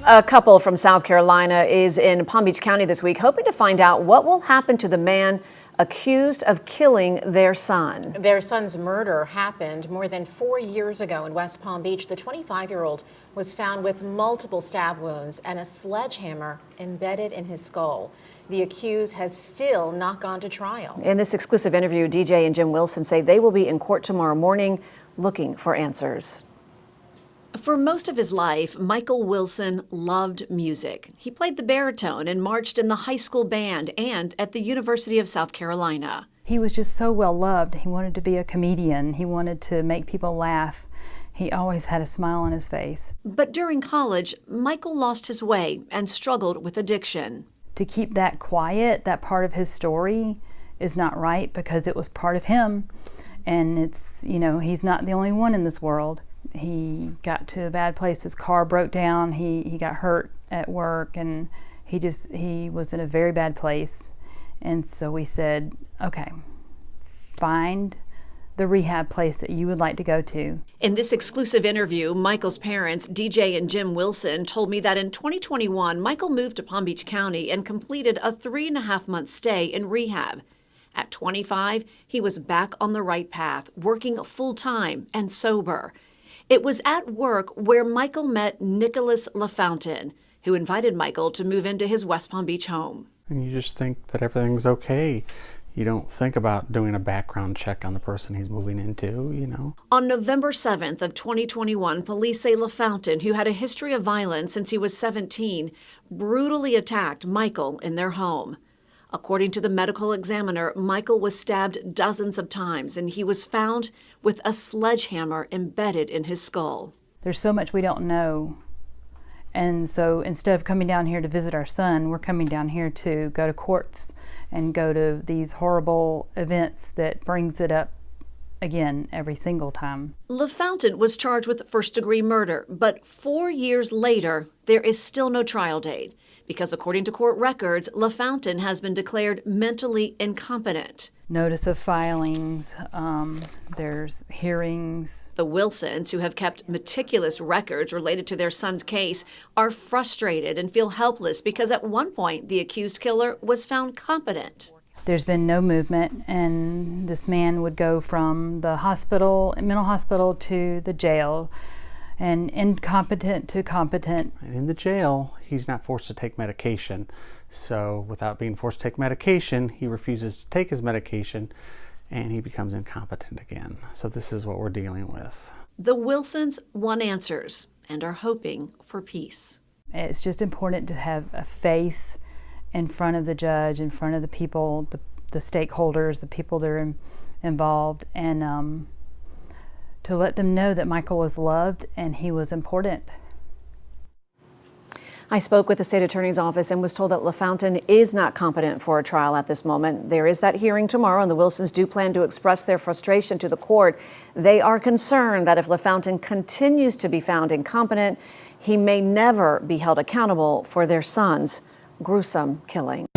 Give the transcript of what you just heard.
A couple from South Carolina is in Palm Beach County this week, hoping to find out what will happen to the man accused of killing their son. Their son's murder happened more than 4 years ago in West Palm Beach. The 25-year-old was found with multiple stab wounds and a sledgehammer embedded in his skull. The accused has still not gone to trial. In this exclusive interview, DJ and Jim Wilson say they will be in court tomorrow morning looking for answers. For most of his life, Michael Wilson loved music. He played the baritone and marched in the high school band and at the University of South Carolina. He was just so well loved. He wanted to be a comedian. He wanted to make people laugh. He always had a smile on his face. But during college, Michael lost his way and struggled with addiction. To keep that quiet, that part of his story, is not right because it was part of him. And it's, he's not the only one in this world. He got to a bad place. His car broke down. He got hurt at work, and he was in a very bad place. And so we said, okay, find the rehab place that you would like to go to. In this exclusive interview, Michael's parents, DJ and Jim Wilson, told me that in 2021, Michael moved to Palm Beach County and completed a 3.5-month stay in rehab. At 25, he was back on the right path, working full-time and sober. It was at work where Michael met Nicholas LaFountain, who invited Michael to move into his West Palm Beach home. And you just think that everything's okay. You don't think about doing a background check on the person he's moving into, On November 7th of 2021, police say LaFountain, who had a history of violence since he was 17, brutally attacked Michael in their home. According to the medical examiner, Michael was stabbed dozens of times, and he was found with a sledgehammer embedded in his skull. There's so much we don't know. And so instead of coming down here to visit our son, we're coming down here to go to courts and go to these horrible events that brings it up again every single time. LaFountain was charged with first-degree murder, but 4 years later, there is still no trial date because according to court records, LaFountain has been declared mentally incompetent. Notice of filings, there's hearings. The Wilsons, who have kept meticulous records related to their son's case, are frustrated and feel helpless because at one point the accused killer was found competent. There's been no movement, and this man would go from the hospital, mental hospital, to the jail, and incompetent to competent. In the jail, he's not forced to take medication. So without being forced to take medication, he refuses to take his medication, and he becomes incompetent again. So this is what we're dealing with. The Wilsons want answers and are hoping for peace. It's just important to have a face in front of the judge, in front of the people, the stakeholders, the people that are involved, and to let them know that Michael was loved and he was important. I spoke with the state attorney's office and was told that LaFountain is not competent for a trial at this moment. There is that hearing tomorrow, and the Wilsons do plan to express their frustration to the court. They are concerned that if LaFountain continues to be found incompetent, he may never be held accountable for their son's gruesome killing.